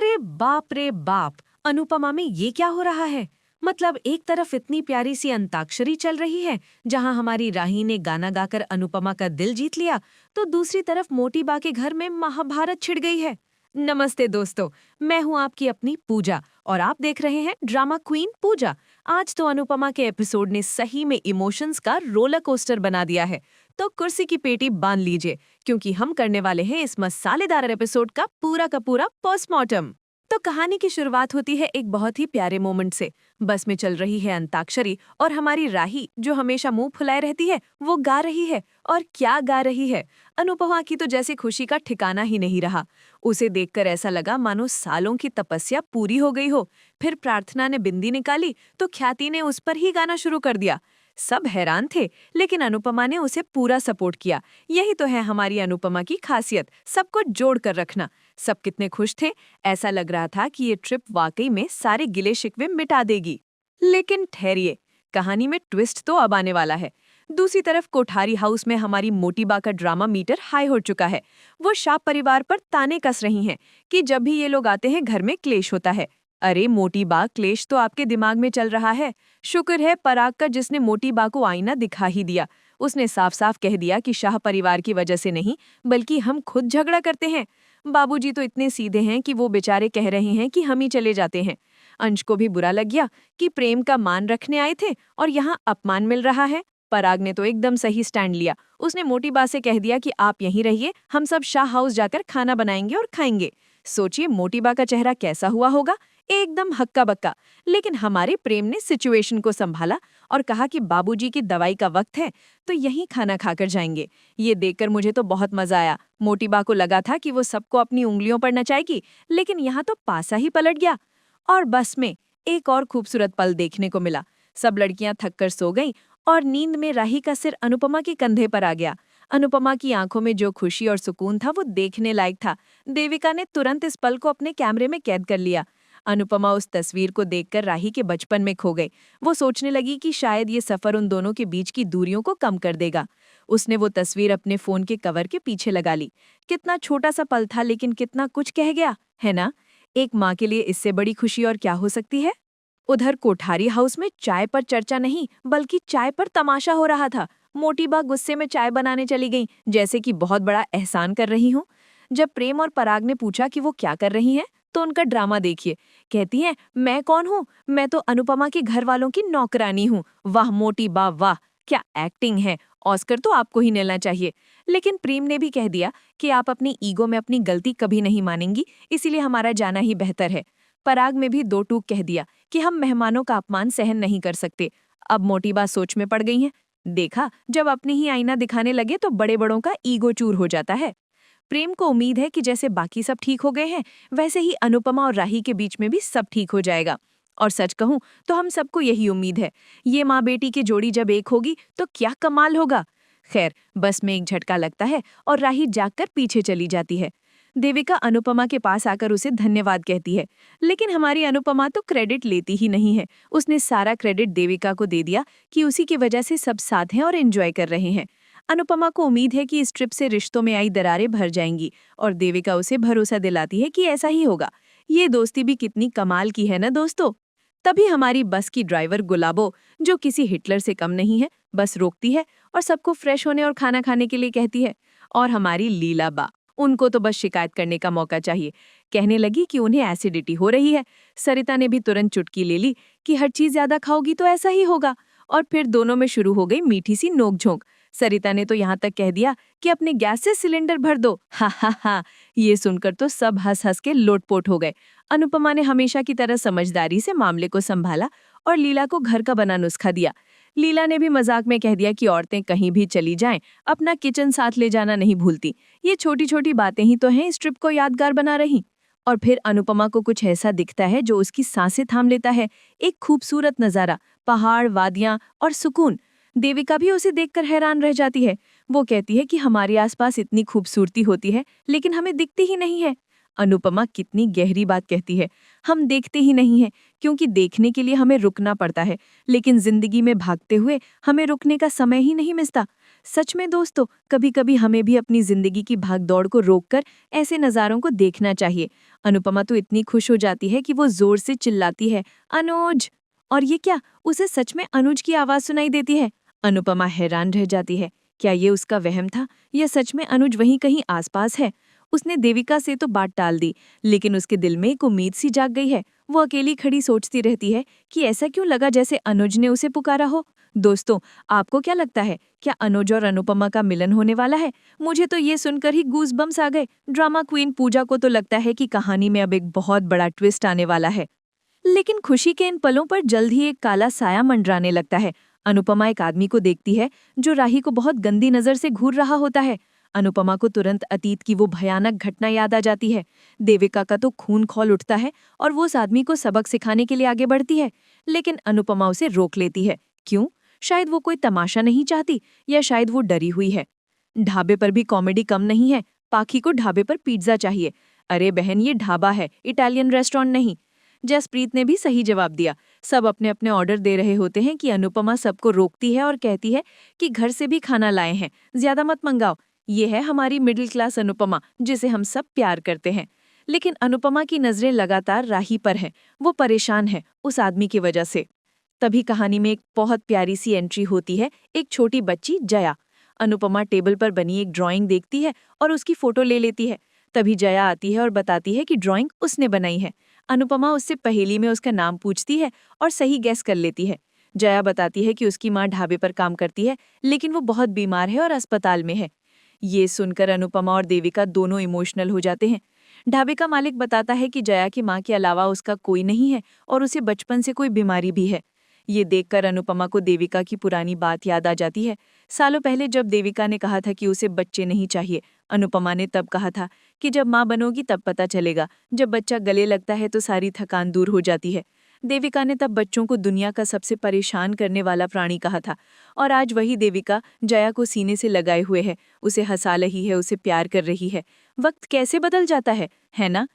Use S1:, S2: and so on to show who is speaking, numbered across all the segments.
S1: अरे बाप रे बाप, अनुपमा में ये क्या हो रहा है? मतलब एक तरफ इतनी प्यारी सी अंताक्षरी चल रही है जहां हमारी राही ने गाना गाकर अनुपमा का दिल जीत लिया, तो दूसरी तरफ मोटी बा के घर में महाभारत छिड़ गई है। नमस्ते दोस्तों, मैं हूं आपकी अपनी पूजा और आप देख रहे हैं ड्रामा क्वीन पूजा। आज तो अनुपमा के एपिसोड ने सही में इमोशंस का रोलर कोस्टर बना दिया है। तो कुर्सी की पेटी बांध लीजिए, क्योंकि हम करने वाले हैं इस मसालेदार एपिसोड का पूरा पोस्टमार्टम। तो कहानी की शुरुआत होती है एक बहुत ही प्यारे मोमेंट से। बस में चल रही है अंताक्षरी और हमारी राही, जो हमेशा मुंह फुलाए रहती है, वो गा रही है। और क्या गा रही है! अनुपमा की तो जैसे खुशी का ठिकाना ही नहीं रहा। उसे देखकर ऐसा लगा मानो सालों की तपस्या पूरी हो गई हो। फिर प्रार्थना ने बिंदी निकाली तो ख्याति ने उस पर ही गाना शुरू कर दिया। सब हैरान थे, लेकिन अनुपमा ने उसे पूरा सपोर्ट किया। यही तो है हमारी अनुपमा की खासियत, सबको जोड़ कर रखना। सब कितने खुश थे, ऐसा लग रहा था कि ये ट्रिप वाकई में सारे गिले शिकवे मिटा देगी। लेकिन ठहरिए, कहानी में ट्विस्ट तो अब आने वाला है। दूसरी तरफ कोठारी हाउस में हमारी मोटी बा का ड्रामा मीटर हाई हो चुका है। वो शाह परिवार पर ताने कस रही हैं कि जब भी ये लोग आते हैं घर में क्लेश होता है। अरे मोटी बा, क्लेश तो आपके दिमाग में चल रहा है। शुक्र है पराग का, जिसने मोटी बा को आईना दिखा ही दिया। उसने साफ साफ कह दिया कि शाह परिवार की वजह से नहीं, बल्कि हम खुद झगड़ा करते हैं। बाबूजी तो इतने सीधे हैं कि वो बेचारे कह रहे हैं कि हम ही चले जाते हैं। अंश को भी बुरा लग गया कि प्रेम का मान रखने आए थे और यहाँ अपमान मिल रहा है। पराग ने तो एकदम सही स्टैंड लिया। उसने मोटी बा से कह दिया कि आप यहीं रहिए, हम सब शाह हाउस जाकर खाना बनाएंगे और खाएंगे। सोचिए मोटी बा का चेहरा कैसा हुआ होगा, एकदम हक्का बक्का। लेकिन हमारे प्रेम ने सिचुएशन को संभाला और कहा कि बाबूजी की दवाई का वक्त है, तो यहीं खाना खाकर जाएंगे। ये देखकर मुझे तो बहुत मजा आया। मोटी बा को लगा था कि वो सबको अपनी उंगलियों पर नचाएगी, लेकिन यहाँ तो पासा ही पलट गया। और बस में एक और खूबसूरत पल देखने को मिला। सब लड़कियां थककर सो गईं और नींद में राही का सिर अनुपमा के कंधे पर आ गया। अनुपमा की आंखों में जो खुशी और सुकून था वो देखने लायक था। देविका ने तुरंत इस पल को अपने कैमरे में कैद कर लिया। अनुपमा उस तस्वीर को देखकर राही के बचपन में खो गई। वो सोचने लगी कि शायद ये सफर उन दोनों के बीच की दूरियों को कम कर देगा। उसने वो तस्वीर अपने फोन के कवर के पीछे लगा ली। कितना छोटा सा पल था, लेकिन कितना कुछ कह गया, है ना? एक माँ के लिए इससे बड़ी खुशी और क्या हो सकती है। उधर कोठारी हाउस में चाय पर चर्चा नहीं, बल्कि चाय पर तमाशा हो रहा था। मोटी बा गुस्से में चाय बनाने चली गई, जैसे कि बहुत बड़ा एहसान कर रही हूँ। जब प्रेम और पराग ने पूछा कि वो क्या कर रही हैं, तो उनका ड्रामा देखिए। कहती हैं, मैं कौन हूँ, मैं तो अनुपमा के घर वालों की नौकरानी हूँ। वाह मोटी बा वाह, क्या एक्टिंग है! ऑस्कर तो आपको ही मिलना चाहिए। लेकिन प्रेम ने भी कह दिया कि आप अपनी ईगो में अपनी गलती कभी नहीं मानेंगी, इसीलिए हमारा जाना ही बेहतर है। पराग में भी दो टूक कह दिया कि हम मेहमानों का अपमान सहन नहीं कर सकते। अब मोटी बा सोच में पड़ गई हैं। देखा, जब अपनी ही आईना दिखाने लगे तो बड़े बड़ों का ईगो चूर हो जाता है। प्रेम को उम्मीद है कि जैसे बाकी सब ठीक हो गए हैं, वैसे ही अनुपमा और राही के बीच में भी सब ठीक हो जाएगा। और सच कहूं तो हम सबको यही उम्मीद है। ये माँ बेटी की जोड़ी जब एक होगी तो क्या कमाल होगा। खैर, बस में एक झटका लगता है और राही जागकर पीछे चली जाती है। देविका अनुपमा के पास आकर उसे धन्यवाद कहती है, लेकिन हमारी अनुपमा तो क्रेडिट लेती ही नहीं है। उसने सारा क्रेडिट देविका को दे दिया कि उसी की वजह से सब साथ हैं और एंजॉय कर रहे हैं। अनुपमा को उम्मीद है कि इस ट्रिप से रिश्तों में आई दरारें भर जाएंगी और देविका उसे भरोसा दिलाती है कि ऐसा ही होगा। ये दोस्ती भी कितनी कमाल की है ना दोस्तों। तभी हमारी बस की ड्राइवर गुलाबो, जो किसी हिटलर से कम नहीं है, बस रोकती है और सबको फ्रेश होने और खाना खाने के लिए कहती है। और हमारी लीला बा, उनको तो बस शिकायत करने का मौका चाहिए। कहने लगी कि उन्हें एसिडिटी हो रही है। सरिता ने भी तुरंत चुटकी ले ली कि हर चीज ज्यादा खाओगी तो ऐसा ही होगा। और फिर दोनों में शुरू हो गई मीठी सी नोकझोंक। सरिता ने तो यहाँ तक कह दिया कि अपने गैस से सिलेंडर भर दो। हा हा हा, ये सुनकर तो सब हंस हंस के लोटपोट हो गए। अनुपमा ने हमेशा की तरह समझदारी से मामले को संभाला और लीला को घर का बना नुस्खा दिया। लीला ने भी मजाक में कह दिया कि औरतें कहीं भी चली जाएं, अपना किचन साथ ले जाना नहीं भूलती। ये छोटी छोटी बातें ही तो हैं इस ट्रिप को यादगार बना रही। और फिर अनुपमा को कुछ ऐसा दिखता है जो उसकी सांसें थाम लेता है। एक खूबसूरत नजारा, पहाड़, वादियां और सुकून। देविका भी उसे देखकर हैरान रह जाती है। वो कहती है कि हमारे आसपास इतनी खूबसूरती होती है, लेकिन हमें दिखती ही नहीं है। अनुपमा कितनी गहरी बात कहती है। हम देखते ही नहीं हैं, क्योंकि देखने के लिए हमें रुकना पड़ता है, लेकिन जिंदगी में भागते हुए हमें रुकने का समय ही नहीं मिलता।
S2: सच में दोस्तों, कभी कभी हमें भी अपनी जिंदगी की भागदौड़ को रोककर ऐसे नज़ारों को देखना चाहिए। अनुपमा तो इतनी खुश हो जाती है कि वो जोर से चिल्लाती है, अनुज। और ये क्या, उसे सच में अनुज की आवाज सुनाई देती है। अनुपमा हैरान रह जाती है। क्या ये उसका वहम था या सच में अनुज वहीं कहीं आसपास है? उसने देविका से तो बात टाल दी, लेकिन उसके दिल में एक उम्मीद सी जाग गई है। वो अकेली खड़ी सोचती रहती है कि ऐसा क्यों लगा जैसे अनुज ने उसे पुकारा हो। दोस्तों, आपको क्या लगता है, क्या अनुज और अनुपमा का मिलन होने वाला है? मुझे तो ये सुनकर ही गूज़बम्स आ गए। ड्रामा क्वीन पूजा को तो लगता है कि कहानी में अब एक बहुत बड़ा ट्विस्ट आने वाला है। लेकिन खुशी के इन पलों पर जल्द ही एक काला साया मंडराने लगता है। अनुपमा एक आदमी को देखती है जो राही को बहुत गंदी नजर से घूर रहा होता है। अनुपमा को तुरंत अतीत की वो भयानक घटना याद आ जाती है। देविका का तो खून खौल उठता है और वो उस आदमी को सबक सिखाने के लिए आगे बढ़ती है, लेकिन अनुपमा उसे रोक लेती है। क्यों? शायद वो कोई तमाशा नहीं चाहती, या शायद वो डरी हुई है। ढाबे पर भी कॉमेडी कम नहीं है। पाखी को ढाबे पर पिज्जा चाहिए। अरे बहन, ये ढाबा है, इटालियन रेस्टोरेंट नहीं। जसप्रीत ने भी सही जवाब दिया। सब अपने अपने ऑर्डर दे रहे होते हैं कि अनुपमा सबको रोकती है और कहती है कि घर से भी खाना लाए हैं, ज्यादा मत मंगाओ। ये है हमारी मिडिल क्लास अनुपमा, जिसे हम सब प्यार करते हैं। लेकिन अनुपमा की नजरें लगातार राही पर हैं। वो परेशान है उस आदमी की वजह से। तभी कहानी में एक बहुत प्यारी सी एंट्री होती है, एक छोटी बच्ची जया। अनुपमा टेबल पर बनी एक ड्राइंग देखती है और उसकी फोटो ले लेती है। तभी जया आती है और बताती है कि ड्राइंग उसने बनाई है। अनुपमा उससे पहेली में उसका नाम पूछती है और सही गैस कर लेती है। जया बताती है कि उसकी माँ ढाबे पर काम करती है, लेकिन वो बहुत बीमार है और अस्पताल में है। ये सुनकर अनुपमा और देविका दोनों इमोशनल हो जाते हैं। ढाबे का मालिक बताता है कि जया की माँ के अलावा उसका कोई नहीं है और उसे बचपन से कोई बीमारी भी है। ये देखकर अनुपमा को देविका की पुरानी बात याद आ जाती है। सालों पहले जब देविका ने कहा था कि उसे बच्चे नहीं चाहिए, अनुपमा ने तब कहा था कि जब माँ बनोगी तब पता चलेगा, जब बच्चा गले लगता है तो सारी थकान दूर हो जाती है। देविका ने तब बच्चों को दुनिया का सबसे परेशान करने वाला प्राणी कहा था, और आज वही देविका जया को सीने से लगाए हुए है, उसे हंसा रही है, उसे प्यार कर रही है। वक्त कैसे बदल जाता है ना?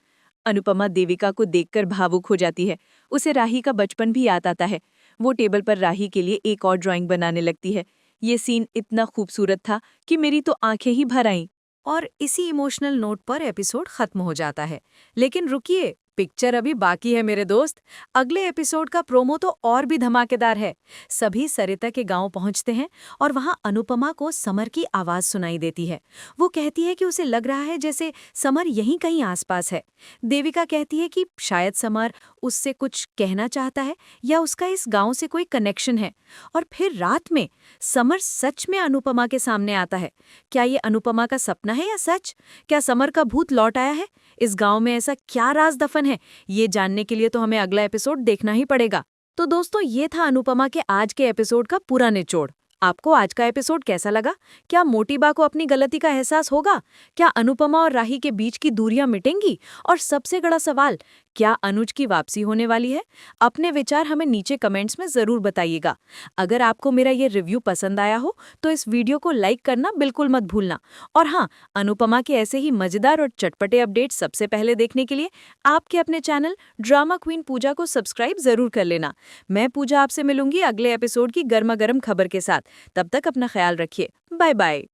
S2: अनुपमा देविका को देखकर भावुक हो जाती है। उसे राही का बचपन भी याद आता है। वो टेबल पर राही के लिए एक और ड्राइंग बनाने लगती है। ये सीन इतना खूबसूरत था कि मेरी तो आंखें ही भर आईं।
S1: और इसी इमोशनल नोट पर एपिसोड खत्म हो जाता है। लेकिन रुकिए, पिक्चर अभी बाकी है मेरे दोस्त। अगले एपिसोड का प्रोमो तो और भी धमाकेदार है। सभी सरिता के गांव पहुंचते हैं और वहां अनुपमा को समर की आवाज सुनाई देती है। वो कहती है कि उसे लग रहा है जैसे समर यहीं कहीं आसपास है। देविका कहती है कि शायद समर उससे कुछ कहना चाहता है या उसका इस गांव से कोई कनेक्शन है। और फिर रात में समर सच में अनुपमा के सामने आता है। क्या ये अनुपमा का सपना है या सच? क्या समर का भूत लौट आया है? इस गांव में ऐसा क्या राज दफन है? ये जानने के लिए तो हमें अगला एपिसोड देखना ही पड़ेगा। तो दोस्तों, ये था अनुपमा के आज के एपिसोड का पूरा निचोड़। आपको आज का एपिसोड कैसा लगा? क्या मोटीबा को अपनी गलती का एहसास होगा? क्या अनुपमा और राही के बीच की दूरियां मिटेंगी? और सबसे बड़ा सवाल, क्या अनुज की वापसी होने वाली है? अपने विचार हमें नीचे कमेंट्स में जरूर बताइएगा। अगर आपको मेरा ये रिव्यू पसंद आया हो तो इस वीडियो को लाइक करना बिल्कुल मत भूलना। और हाँ, अनुपमा के ऐसे ही मजेदार और चटपटे अपडेट सबसे पहले देखने के लिए आपके अपने चैनल ड्रामा क्वीन पूजा को सब्सक्राइब जरूर कर लेना। मैं पूजा आपसे मिलूंगी अगले एपिसोड की गर्मा गर्म खबर के साथ। तब तक अपना ख्याल रखिए। Bye bye.